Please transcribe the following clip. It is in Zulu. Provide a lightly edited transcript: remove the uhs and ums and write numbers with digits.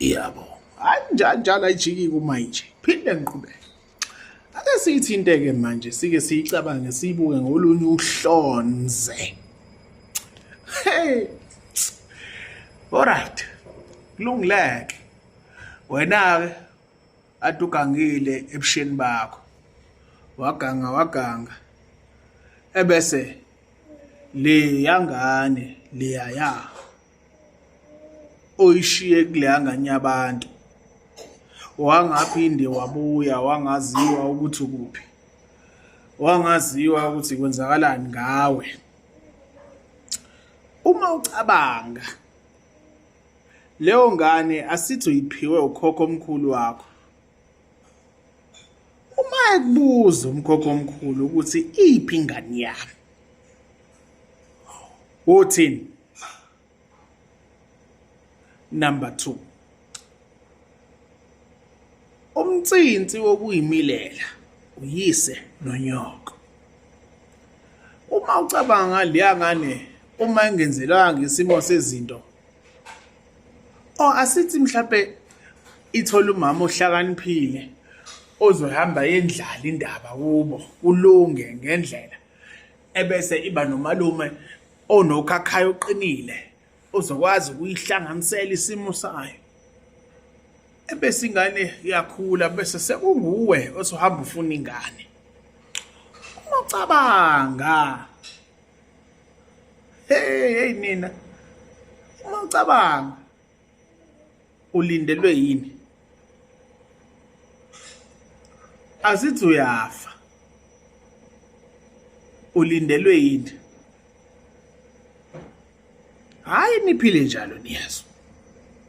Yabo. Hayi njalo ayijiki kumanje. Phinde ngiqhubeke. Ake siyithinte-ke manje sike siyicabange siyibuke ngolunye uhlonze. Hey. Alright. Kulungileke. Wena-ke ade ugangile ebusheni bakho. Waganga. Ebese le yangane leyaya oyishiye kule yangane yabantu. Wangaphinde wabuya wangaziwa ukuthi ukuphi. Wangaziwa ukuthi kwenzakalani ngawe. Uma ucabanga leyo ngane asithi uyiphiwe ukhokho omkhulu wakho. Uma ekubuza umkhokho omkhulu ukuthi iphi ingane yami. Uthini? Number 2. Umtsinsi wokuyimilela uyise nonyoko. Uma ucabanga leya ngane uma engenzelwanga isimo sezinto asithi mhlawumbe ithola umama ohlakaniphile ozohamba yendlala indaba kubo kulunge ngendlela ebese iba nomalume onokhakhayo oqinile ozokwazi ukuyihlanganisela isimo sayo ebese ingane iyakhula bese sekunguwe ozohamba ufuna ingane. Uma ucabanga hey nina uma ucabanga ulindelwe yini? Asithi uyafa. Ulindelwe yini? Hayi niphile njalo niyazo.